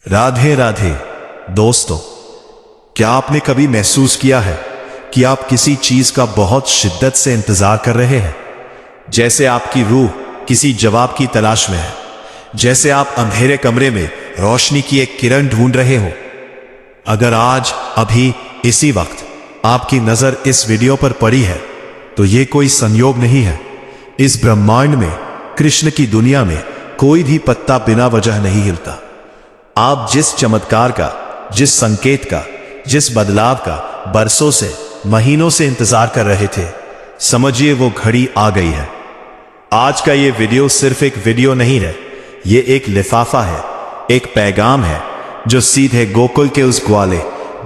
राधे राधे दोस्तों, क्या आपने कभी महसूस किया है कि आप किसी चीज का बहुत शिद्दत से इंतजार कर रहे हैं? जैसे आपकी रूह किसी जवाब की तलाश में है, जैसे आप अंधेरे कमरे में रोशनी की एक किरण ढूंढ रहे हो। अगर आज अभी इसी वक्त आपकी नजर इस वीडियो पर पड़ी है तो यह कोई संयोग नहीं है। इस ब्रह्मांड में, कृष्ण की दुनिया में कोई भी पत्ता बिना वजह नहीं हिलता। आप जिस चमत्कार का, जिस संकेत का, जिस बदलाव का बरसों से, महीनों से इंतजार कर रहे थे, समझिए वो घड़ी आ गई है। आज का ये वीडियो सिर्फ एक वीडियो नहीं है, ये एक लिफाफा है, एक पैगाम है जो सीधे गोकुल के उस ग्वाले,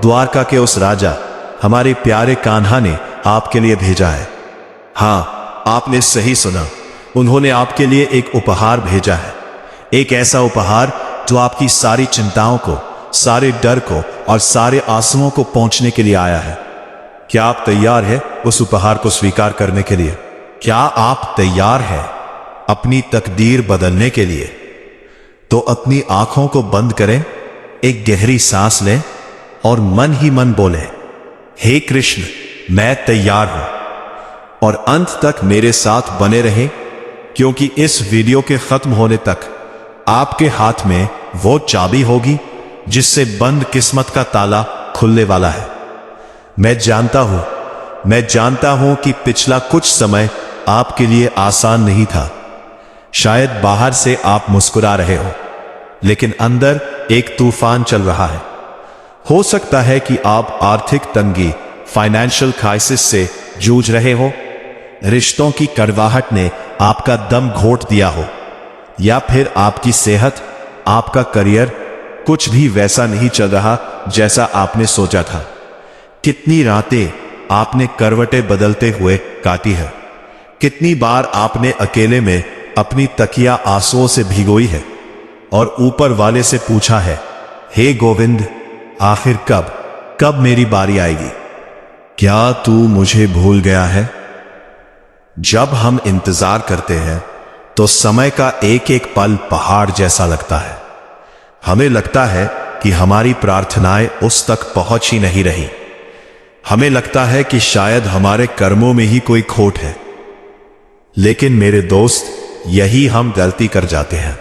द्वारका के उस राजा, हमारे प्यारे कान्हा ने आपके लिए भेजा है। हाँ, आपने सही सुना, उन्होंने आपके लिए एक उपहार भेजा है। एक ऐसा उपहार जो आपकी सारी चिंताओं को, सारे डर को और सारे आंसुओं को पहुंचने के लिए आया है। क्या आप तैयार हैं उस उपहार को स्वीकार करने के लिए? क्या आप तैयार हैं अपनी तकदीर बदलने के लिए? तो अपनी आंखों को बंद करें, एक गहरी सांस लें और मन ही मन बोले, हे कृष्ण, मैं तैयार हूं। और अंत तक मेरे साथ बने रहें, क्योंकि इस वीडियो के खत्म होने तक आपके हाथ में वो चाबी होगी जिससे बंद किस्मत का ताला खुलने वाला है। मैं जानता हूं कि पिछला कुछ समय आपके लिए आसान नहीं था। शायद बाहर से आप मुस्कुरा रहे हो, लेकिन अंदर एक तूफान चल रहा है। हो सकता है कि आप आर्थिक तंगी, फाइनेंशियल क्राइसिस से जूझ रहे हो, रिश्तों की कड़वाहट ने आपका दम घोट दिया हो, या फिर आपकी सेहत, आपका करियर कुछ भी वैसा नहीं चल रहा जैसा आपने सोचा था। कितनी रातें आपने करवटें बदलते हुए काटी है, कितनी बार आपने अकेले में अपनी तकिया आंसुओं से भिगोई है और ऊपर वाले से पूछा है, हे गोविंद, आखिर कब मेरी बारी आएगी? क्या तू मुझे भूल गया है? जब हम इंतजार करते हैं तो समय का एक एक पल पहाड़ जैसा लगता है। हमें लगता है कि हमारी प्रार्थनाएं उस तक पहुंच ही नहीं रही। हमें लगता है कि शायद हमारे कर्मों में ही कोई खोट है। लेकिन मेरे दोस्त, यही हम गलती कर जाते हैं।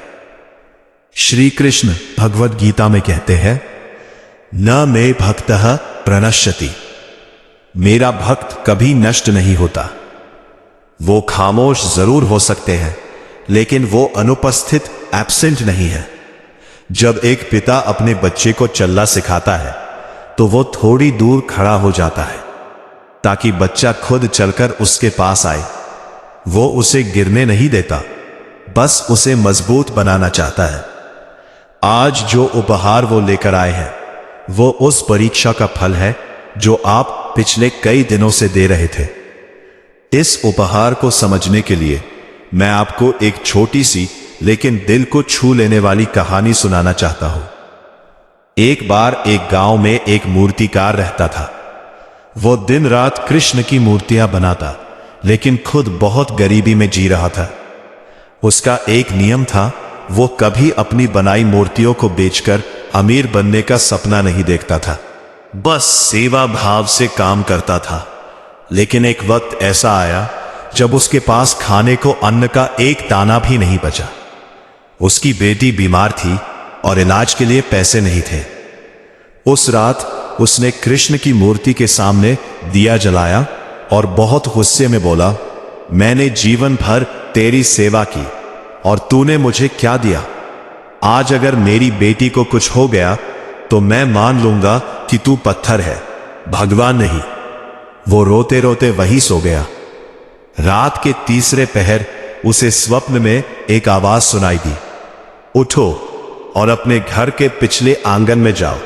श्री कृष्ण भगवद गीता में कहते हैं, न मे भक्तः प्रणश्यति, मेरा भक्त कभी नष्ट नहीं होता। वो खामोश जरूर हो सकते हैं, लेकिन वो अनुपस्थित, एब्सेंट नहीं है। जब एक पिता अपने बच्चे को चलना सिखाता है तो वो थोड़ी दूर खड़ा हो जाता है ताकि बच्चा खुद चलकर उसके पास आए। वो उसे गिरने नहीं देता, बस उसे मजबूत बनाना चाहता है। आज जो उपहार वो लेकर आए हैं वो उस परीक्षा का फल है जो आप पिछले कई दिनों से दे रहे थे। इस उपहार को समझने के लिए मैं आपको एक छोटी सी लेकिन दिल को छू लेने वाली कहानी सुनाना चाहता हूं। एक बार एक गांव में एक मूर्तिकार रहता था। वो दिन रात कृष्ण की मूर्तियां बनाता, लेकिन खुद बहुत गरीबी में जी रहा था। उसका एक नियम था, वो कभी अपनी बनाई मूर्तियों को बेचकर अमीर बनने का सपना नहीं देखता था। बस सेवा भाव से काम करता था। लेकिन एक वक्त ऐसा आया जब उसके पास खाने को अन्न का एक दाना भी नहीं बचा। उसकी बेटी बीमार थी और इलाज के लिए पैसे नहीं थे। उस रात उसने कृष्ण की मूर्ति के सामने दिया जलाया और बहुत गुस्से में बोला, मैंने जीवन भर तेरी सेवा की और तूने मुझे क्या दिया? आज अगर मेरी बेटी को कुछ हो गया तो मैं मान लूंगा कि तू पत्थर है, भगवान नहीं। वो रोते रोते वहीं सो गया। रात के तीसरे पहर उसे स्वप्न में एक आवाज सुनाई दी, उठो और अपने घर के पिछले आंगन में जाओ।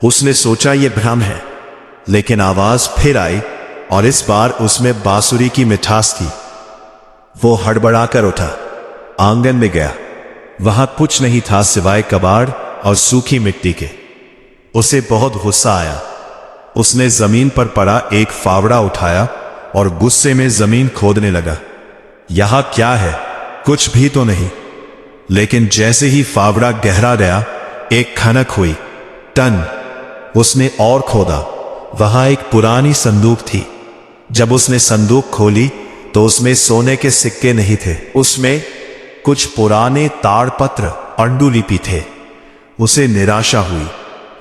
उसने सोचा ये भ्रम है, लेकिन आवाज फिर आई और इस बार उसमें बांसुरी की मिठास थी। वो हड़बड़ाकर उठा, आंगन में गया। वहां कुछ नहीं था सिवाय कबाड़ और सूखी मिट्टी के। उसे बहुत गुस्सा आया। उसने जमीन पर पड़ा एक फावड़ा उठाया और गुस्से में जमीन खोदने लगा। यहां क्या है? कुछ भी तो नहीं। लेकिन जैसे ही फावड़ा गहरा गया, एक खनक हुई। टन। उसने और खोदा। वहां एक पुरानी संदूक थी। जब उसने संदूक खोली तो उसमें सोने के सिक्के नहीं थे, उसमें कुछ पुराने ताड़पत्र पांडुलिपि थे। उसे निराशा हुई।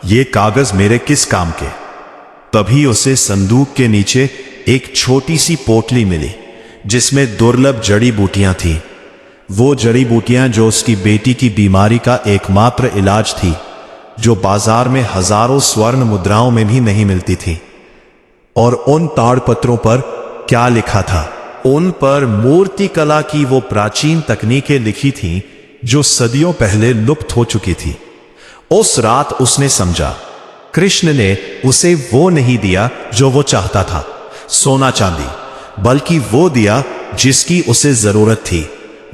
ये कागज मेरे किस काम के? तभी उसे संदूक के नीचे एक छोटी सी पोटली मिली जिसमें दुर्लभ जड़ी बूटियां थीं। वो जड़ी बूटियां जो उसकी बेटी की बीमारी का एकमात्र इलाज थी, जो बाजार में हजारों स्वर्ण मुद्राओं में भी नहीं मिलती थी। और उन ताड़पत्रों पर क्या लिखा था? उन पर मूर्ति कला की वो प्राचीन तकनीकें लिखी थीं जो सदियों पहले लुप्त हो चुकी थी। उस रात उसने समझा, कृष्ण ने उसे वो नहीं दिया जो वो चाहता था, सोना चांदी, बल्कि वो दिया जिसकी उसे जरूरत थी,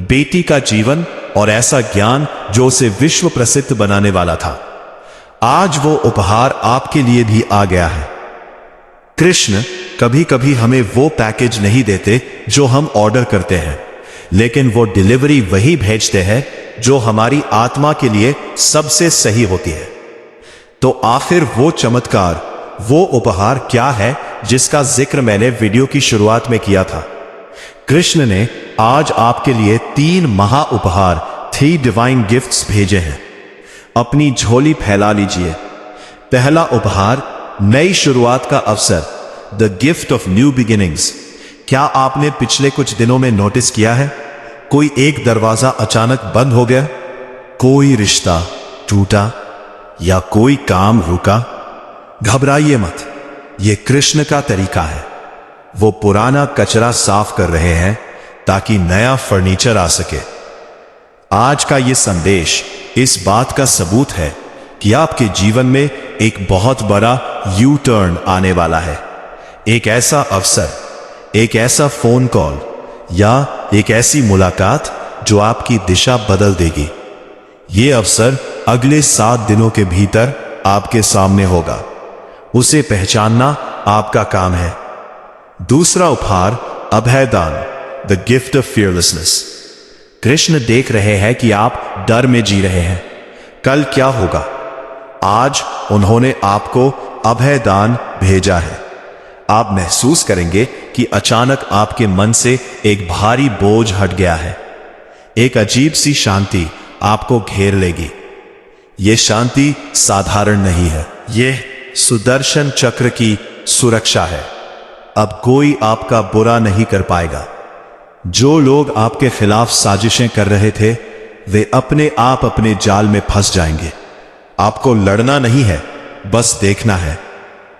बेटी का जीवन और ऐसा ज्ञान जो उसे विश्व प्रसिद्ध बनाने वाला था। आज वो उपहार आपके लिए भी आ गया है। कृष्ण कभी कभी हमें वो पैकेज नहीं देते जो हम ऑर्डर करते हैं, लेकिन वो डिलीवरी वही भेजते हैं जो हमारी आत्मा के लिए सबसे सही होती है। तो आखिर वो चमत्कार, वो उपहार क्या है जिसका जिक्र मैंने वीडियो की शुरुआत में किया था? कृष्ण ने आज आपके लिए 3 महा उपहार, 3 डिवाइन गिफ्ट्स भेजे हैं। अपनी झोली फैला लीजिए। पहला उपहार, नई शुरुआत का अवसर, the gift of new beginnings. क्या आपने पिछले कुछ दिनों में नोटिस किया है कोई एक दरवाजा अचानक बंद हो गया, कोई रिश्ता टूटा या कोई काम रुका? घबराइए मत, यह कृष्ण का तरीका है। वो पुराना कचरा साफ कर रहे हैं ताकि नया फर्नीचर आ सके। आज का यह संदेश इस बात का सबूत है कि आपके जीवन में एक बहुत बड़ा यू टर्न आने वाला है। एक ऐसा अवसर, एक ऐसा फोन कॉल या एक ऐसी मुलाकात जो आपकी दिशा बदल देगी। यह अवसर अगले 7 दिनों के भीतर आपके सामने होगा। उसे पहचानना आपका काम है। दूसरा उपहार, अभयदान, the gift of fearlessness. Krishna देख रहे हैं कि आप डर में जी रहे हैं, कल क्या होगा। आज उन्होंने आपको अभयदान भेजा है। आप महसूस करेंगे कि अचानक आपके मन से एक भारी बोझ हट गया है। एक अजीब सी शांति आपको घेर लेगी। यह शांति साधारण नहीं है, यह सुदर्शन चक्र की सुरक्षा है। अब कोई आपका बुरा नहीं कर पाएगा। जो लोग आपके खिलाफ साजिशें कर रहे थे, वे अपने आप अपने जाल में फंस जाएंगे। आपको लड़ना नहीं है, बस देखना है।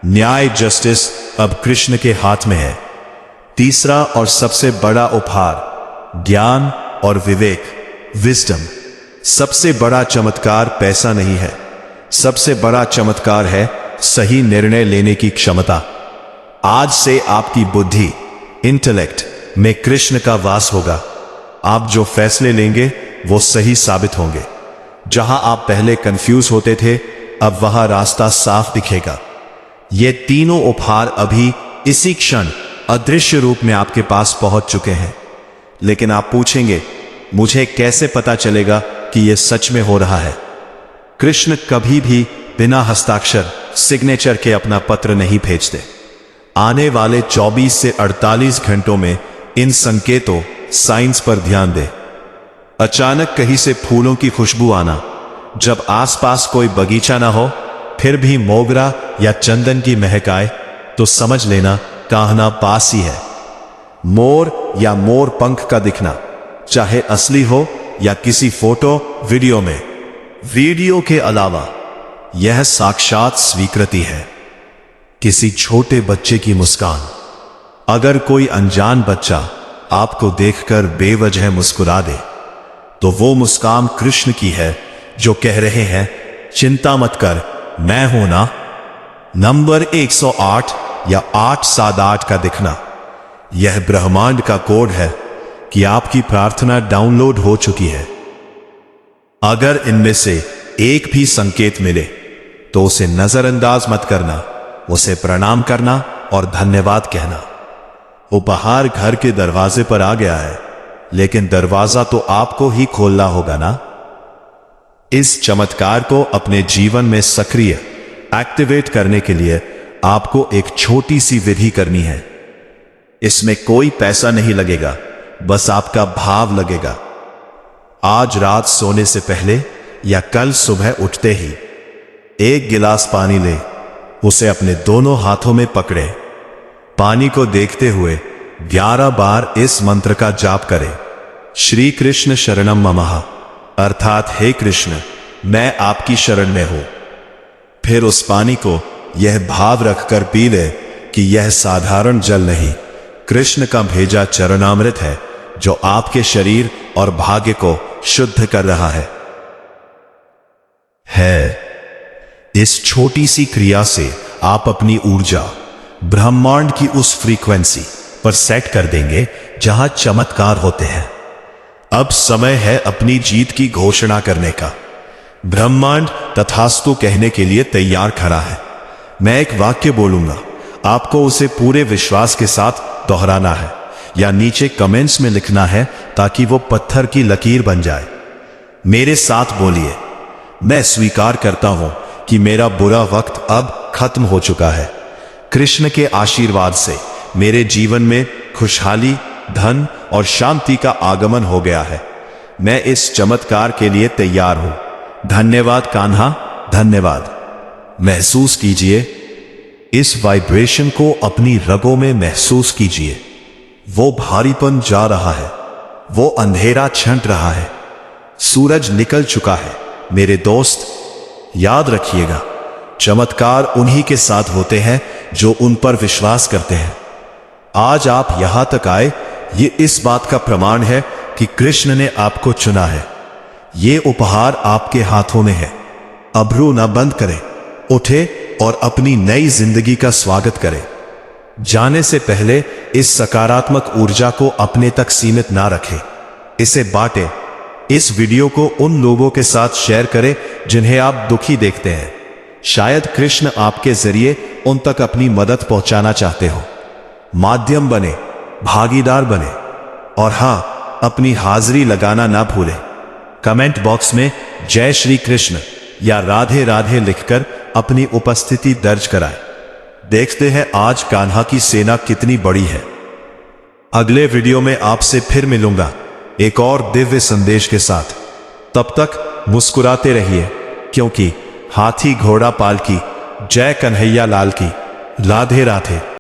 न्याय, जस्टिस अब कृष्ण के हाथ में है। तीसरा और सबसे बड़ा उपहार, ज्ञान और विवेक, विजडम। सबसे बड़ा चमत्कार पैसा नहीं है, सबसे बड़ा चमत्कार है सही निर्णय लेने की क्षमता। आज से आपकी बुद्धि, इंटेलेक्ट में कृष्ण का वास होगा। आप जो फैसले लेंगे वो सही साबित होंगे। जहां आप पहले कंफ्यूज होते थे, अब वहां रास्ता साफ दिखेगा। ये तीनों उपहार अभी इसी क्षण अदृश्य रूप में आपके पास पहुंच चुके हैं। लेकिन आप पूछेंगे, मुझे कैसे पता चलेगा कि यह सच में हो रहा है? कृष्ण कभी भी बिना हस्ताक्षर, सिग्नेचर के अपना पत्र नहीं भेजते। आने वाले 24 से 48 घंटों में इन संकेतों, साइंस पर ध्यान दें। अचानक कहीं से फूलों की खुशबू आना, जब आसपास कोई बगीचा ना हो फिर भी मोगरा या चंदन की महक आए, तो समझ लेना कहना पास ही है। मोर या मोर पंख का दिखना, चाहे असली हो या किसी फोटो वीडियो में। वीडियो के अलावा यह साक्षात स्वीकृति है। किसी छोटे बच्चे की मुस्कान। अगर कोई अनजान बच्चा आपको देखकर बेवजह मुस्कुरा दे, तो वो मुस्कान कृष्ण की है जो कह रहे हैं, चिंता मत कर, मैं हूं ना। नंबर 108 या 878 का दिखना, यह ब्रह्मांड का कोड है कि आपकी प्रार्थना डाउनलोड हो चुकी है। अगर इनमें से एक भी संकेत मिले तो उसे नजरअंदाज मत करना, उसे प्रणाम करना और धन्यवाद कहना। उपहार घर के दरवाजे पर आ गया है, लेकिन दरवाजा तो आपको ही खोलना होगा ना। इस चमत्कार को अपने जीवन में सक्रिय एक्टिवेट करने के लिए आपको एक छोटी सी विधि करनी है। इसमें कोई पैसा नहीं लगेगा, बस आपका भाव लगेगा। आज रात सोने से पहले या कल सुबह उठते ही 1 गिलास पानी ले, उसे अपने दोनों हाथों में पकड़े। पानी को देखते हुए 11 बार इस मंत्र का जाप करें। श्री कृष्ण शरणम ममः, अर्थात हे कृष्ण, मैं आपकी शरण में हूं। फिर उस पानी को यह भाव रखकर पी ले कि यह साधारण जल नहीं, कृष्ण का भेजा चरणामृत है जो आपके शरीर और भाग्य को शुद्ध कर रहा है। इस छोटी सी क्रिया से आप अपनी ऊर्जा ब्रह्मांड की उस फ्रीक्वेंसी पर सेट कर देंगे जहां चमत्कार होते हैं। अब समय है अपनी जीत की घोषणा करने का। ब्रह्मांड तथास्तु कहने के लिए तैयार खड़ा है। मैं एक वाक्य बोलूंगा, आपको उसे पूरे विश्वास के साथ दोहराना है या नीचे कमेंट्स में लिखना है ताकि वो पत्थर की लकीर बन जाए। मेरे साथ बोलिए, मैं स्वीकार करता हूं कि मेरा बुरा वक्त अब खत्म हो चुका है। कृष्ण के आशीर्वाद से मेरे जीवन में खुशहाली, धन और शांति का आगमन हो गया है। मैं इस चमत्कार के लिए तैयार हूं। धन्यवाद कान्हा, धन्यवाद। महसूस कीजिए, इस वाइब्रेशन को अपनी रगों में महसूस कीजिए। वो भारीपन जा रहा है, वो अंधेरा छंट रहा है, सूरज निकल चुका है। मेरे दोस्त, याद रखिएगा, चमत्कार उन्हीं के साथ होते हैं जो उन पर विश्वास करते हैं। आज आप यहां तक आए, ये इस बात का प्रमाण है कि कृष्ण ने आपको चुना है। ये उपहार आपके हाथों में है। अब्रू न बंद करें, उठे और अपनी नई जिंदगी का स्वागत करें। जाने से पहले इस सकारात्मक ऊर्जा को अपने तक सीमित ना रखें, इसे बांटें। इस वीडियो को उन लोगों के साथ शेयर करें जिन्हें आप दुखी देखते हैं। शायद कृष्ण आपके जरिए उन तक अपनी मदद पहुंचाना चाहते हो। माध्यम बने, भागीदार बने, और हां, अपनी हाजिरी लगाना ना भूलें। कमेंट बॉक्स में जय श्री कृष्ण या राधे राधे लिखकर अपनी उपस्थिति दर्ज कराएं। देखते हैं आज कान्हा की सेना कितनी बड़ी है। अगले वीडियो में आपसे फिर मिलूंगा एक और दिव्य संदेश के साथ। तब तक मुस्कुराते रहिए, क्योंकि हाथी घोड़ा पालकी। जय कन्हैया लाल की। राधे राधे।